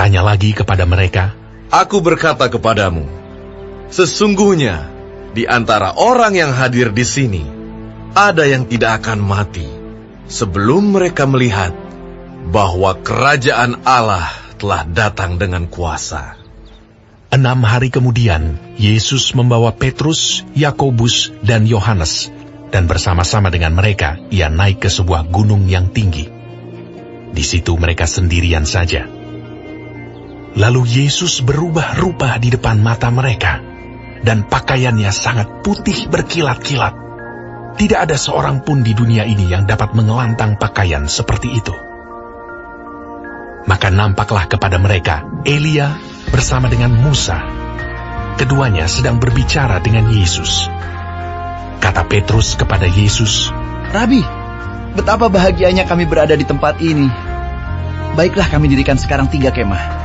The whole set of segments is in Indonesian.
Katanya lagi kepada mereka, Aku berkata kepadamu, sesungguhnya di antara orang yang hadir di sini, ada yang tidak akan mati sebelum mereka melihat bahwa kerajaan Allah telah datang dengan kuasa. 6 hari kemudian, Yesus membawa Petrus, Yakobus, dan Yohanes, dan bersama-sama dengan mereka, ia naik ke sebuah gunung yang tinggi. Di situ mereka sendirian saja. Lalu Yesus berubah rupa di depan mata mereka, dan pakaiannya sangat putih berkilat-kilat. Tidak ada seorang pun di dunia ini yang dapat mengelantang pakaian seperti itu. Maka nampaklah kepada mereka Elia bersama dengan Musa. Keduanya sedang berbicara dengan Yesus. Kata Petrus kepada Yesus, Rabi, betapa bahagianya kami berada di tempat ini. Baiklah kami dirikan sekarang 3 kemah.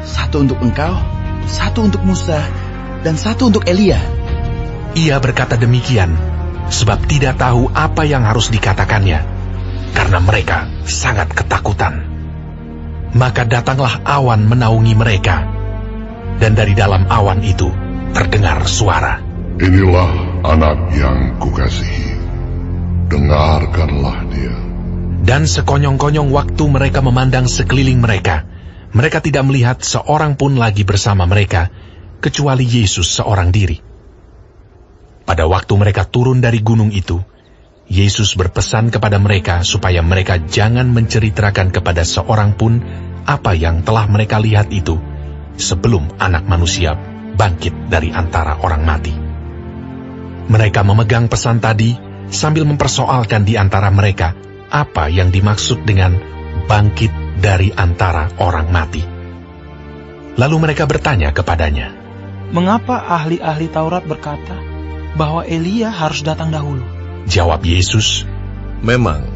1 untuk engkau, 1 untuk Musa, dan 1 untuk Elia. Ia berkata demikian, sebab tidak tahu apa yang harus dikatakannya, karena mereka sangat ketakutan. Maka datanglah awan menaungi mereka, dan dari dalam awan itu terdengar suara, Inilah anak yang kukasihi, dengarkanlah dia. Dan sekonyong-konyong waktu mereka memandang sekeliling mereka, mereka tidak melihat seorang pun lagi bersama mereka, kecuali Yesus seorang diri. Pada waktu mereka turun dari gunung itu, Yesus berpesan kepada mereka supaya mereka jangan menceritakan kepada seorang pun apa yang telah mereka lihat itu, sebelum Anak Manusia bangkit dari antara orang mati. Mereka memegang pesan tadi sambil mempersoalkan di antara mereka apa yang dimaksud dengan bangkit dari antara orang mati. Lalu mereka bertanya kepadanya, Mengapa ahli-ahli Taurat berkata bahwa Elia harus datang dahulu? Jawab Yesus, Memang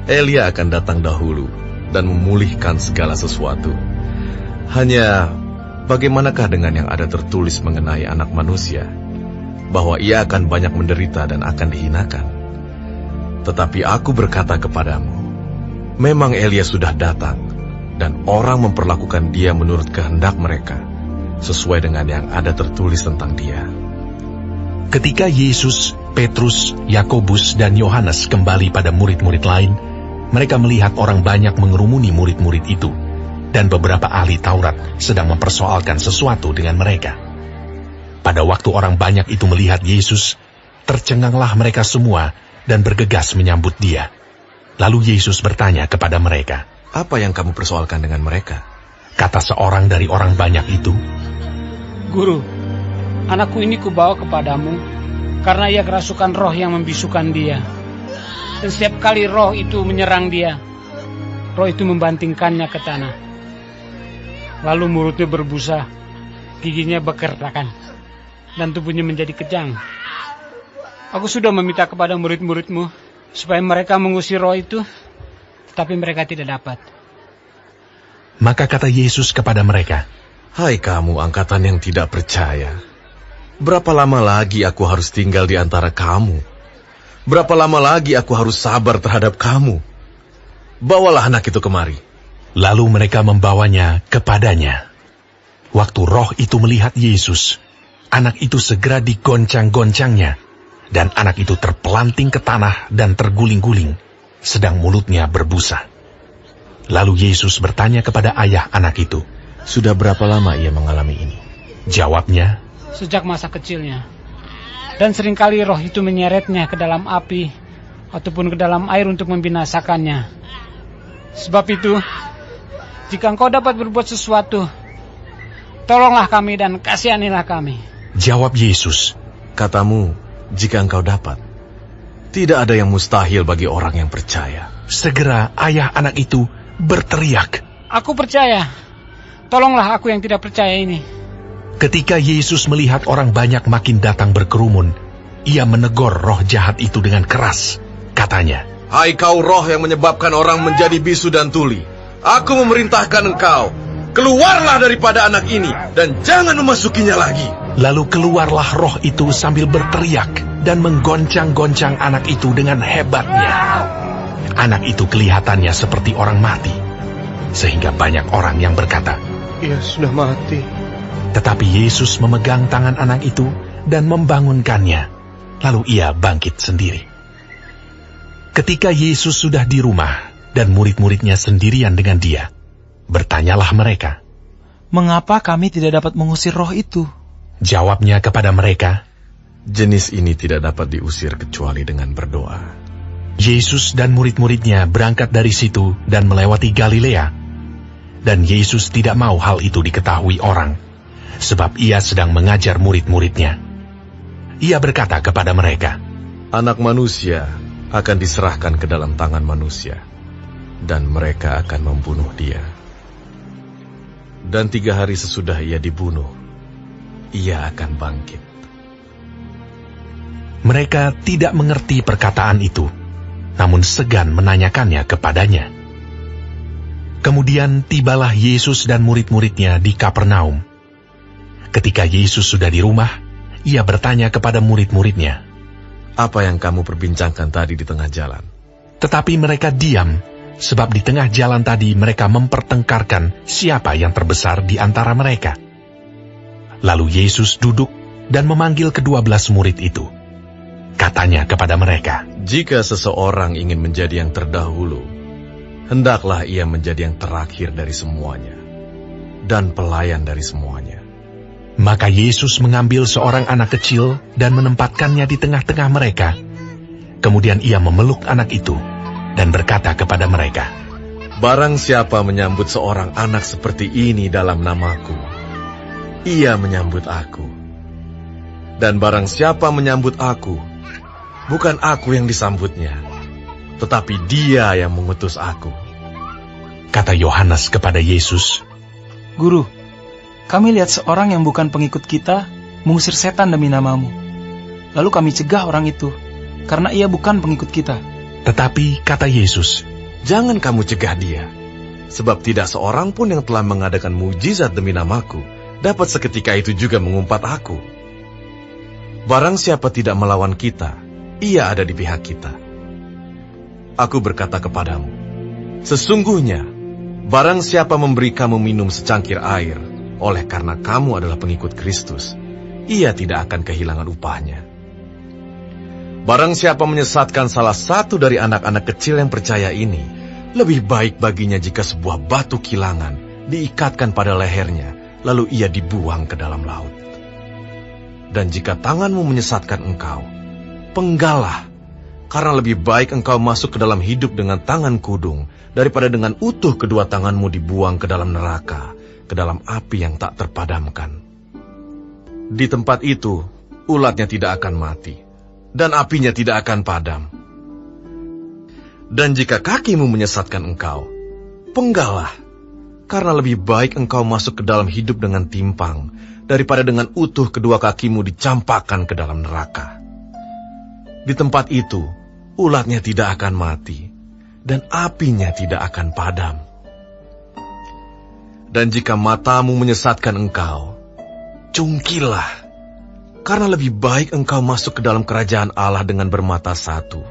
Elia akan datang dahulu dan memulihkan segala sesuatu. Hanya bagaimanakah dengan yang ada tertulis mengenai Anak Manusia, bahwa ia akan banyak menderita dan akan dihinakan? Tetapi aku berkata kepadamu, memang Elia sudah datang, dan orang memperlakukan dia menurut kehendak mereka, sesuai dengan yang ada tertulis tentang dia. Ketika Yesus, Petrus, Yakobus, dan Yohanes kembali pada murid-murid lain, mereka melihat orang banyak mengerumuni murid-murid itu, dan beberapa ahli Taurat sedang mempersoalkan sesuatu dengan mereka. Pada waktu orang banyak itu melihat Yesus, tercenganglah mereka semua dan bergegas menyambut dia. Lalu Yesus bertanya kepada mereka, Apa yang kamu persoalkan dengan mereka? Kata seorang dari orang banyak itu, Guru, anakku ini kubawa kepadamu, karena ia kerasukan roh yang membisukan dia. Dan setiap kali roh itu menyerang dia, roh itu membantingkannya ke tanah. Lalu mulutnya berbusa, giginya bekertakan, dan tubuhnya menjadi kejang. Aku sudah meminta kepada murid-muridmu, supaya mereka mengusir roh itu, tetapi mereka tidak dapat. Maka kata Yesus kepada mereka, Hai kamu angkatan yang tidak percaya, berapa lama lagi aku harus tinggal di antara kamu? Berapa lama lagi aku harus sabar terhadap kamu? Bawalah anak itu kemari. Lalu mereka membawanya kepadanya. Waktu roh itu melihat Yesus, anak itu segera digoncang-goncangnya, dan anak itu terpelanting ke tanah dan terguling-guling, sedang mulutnya berbusa. Lalu Yesus bertanya kepada ayah anak itu, Sudah berapa lama ia mengalami ini? Jawabnya, Sejak masa kecilnya. Dan seringkali roh itu menyeretnya ke dalam api, ataupun ke dalam air untuk membinasakannya. Sebab itu, jika engkau dapat berbuat sesuatu, tolonglah kami dan kasihanilah kami. Jawab Yesus, Katamu, jika engkau dapat. Tidak ada yang mustahil bagi orang yang percaya. Segera ayah anak itu berteriak. Aku percaya, tolonglah aku yang tidak percaya ini. Ketika Yesus melihat orang banyak makin datang berkerumun, ia menegur roh jahat itu dengan keras. Katanya, Hai kau roh yang menyebabkan orang menjadi bisu dan tuli, aku memerintahkan engkau, keluarlah daripada anak ini, dan jangan memasukinya lagi. Lalu keluarlah roh itu sambil berteriak dan menggoncang-goncang anak itu dengan hebatnya. Anak itu kelihatannya seperti orang mati, sehingga banyak orang yang berkata, ia sudah mati. Tetapi Yesus memegang tangan anak itu dan membangunkannya, lalu ia bangkit sendiri. Ketika Yesus sudah di rumah dan murid-muridnya sendirian dengan dia, bertanyalah mereka, "Mengapa kami tidak dapat mengusir roh itu?" Jawabnya kepada mereka, "Jenis ini tidak dapat diusir kecuali dengan berdoa." Yesus dan murid-muridnya berangkat dari situ dan melewati Galilea. Dan Yesus tidak mau hal itu diketahui orang, sebab ia sedang mengajar murid-muridnya. Ia berkata kepada mereka, Anak manusia akan diserahkan ke dalam tangan manusia, dan mereka akan membunuh dia. Dan 3 hari sesudah ia dibunuh, ia akan bangkit. Mereka tidak mengerti perkataan itu, namun segan menanyakannya kepadanya. Kemudian tibalah Yesus dan murid-muridnya di Kapernaum. Ketika Yesus sudah di rumah, ia bertanya kepada murid-muridnya, "Apa yang kamu perbincangkan tadi di tengah jalan?" Tetapi mereka diam, sebab di tengah jalan tadi mereka mempertengkarkan siapa yang terbesar di antara mereka. Lalu Yesus duduk dan memanggil ke-12 murid itu. Katanya kepada mereka, "Jika seseorang ingin menjadi yang terdahulu, hendaklah ia menjadi yang terakhir dari semuanya, dan pelayan dari semuanya." Maka Yesus mengambil seorang anak kecil dan menempatkannya di tengah-tengah mereka. Kemudian ia memeluk anak itu dan berkata kepada mereka, "Barang siapa menyambut seorang anak seperti ini dalam namaku, ia menyambut aku. Dan barang siapa menyambut aku, bukan aku yang disambutnya, tetapi dia yang mengutus aku." Kata Yohanes kepada Yesus, "Guru, kami lihat seorang yang bukan pengikut kita mengusir setan demi namamu. Lalu kami cegah orang itu, karena ia bukan pengikut kita." Tetapi kata Yesus, "Jangan kamu cegah dia, sebab tidak seorang pun yang telah mengadakan mujizat demi namaku dapat seketika itu juga mengumpat aku. Barang siapa tidak melawan kita, ia ada di pihak kita. Aku berkata kepadamu, sesungguhnya, barang siapa memberi kamu minum secangkir air, oleh karena kamu adalah pengikut Kristus, ia tidak akan kehilangan upahnya. Barang siapa menyesatkan salah satu dari anak-anak kecil yang percaya ini, lebih baik baginya jika sebuah batu kilangan diikatkan pada lehernya, lalu ia dibuang ke dalam laut. Dan jika tanganmu menyesatkan engkau, penggalah, karena lebih baik engkau masuk ke dalam hidup dengan tangan kudung, daripada dengan utuh kedua tanganmu dibuang ke dalam neraka, ke dalam api yang tak terpadamkan. Di tempat itu, ulatnya tidak akan mati, dan apinya tidak akan padam. Dan jika kakimu menyesatkan engkau, penggalah, karena lebih baik engkau masuk ke dalam hidup dengan timpang, daripada dengan utuh kedua kakimu dicampakkan ke dalam neraka. Di tempat itu, ulatnya tidak akan mati, dan apinya tidak akan padam. Dan jika matamu menyesatkan engkau, cungkilah, karena lebih baik engkau masuk ke dalam kerajaan Allah dengan bermata satu,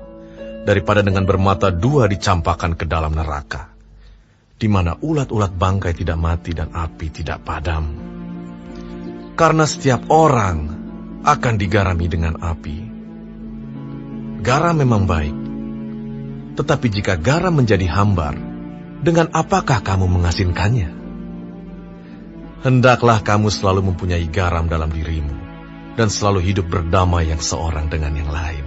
daripada dengan bermata dua dicampakkan ke dalam neraka, di mana ulat-ulat bangkai tidak mati dan api tidak padam. Karena setiap orang akan digarami dengan api. Garam memang baik, tetapi jika garam menjadi hambar, dengan apakah kamu mengasinkannya? Hendaklah kamu selalu mempunyai garam dalam dirimu, dan selalu hidup berdamai yang seorang dengan yang lain.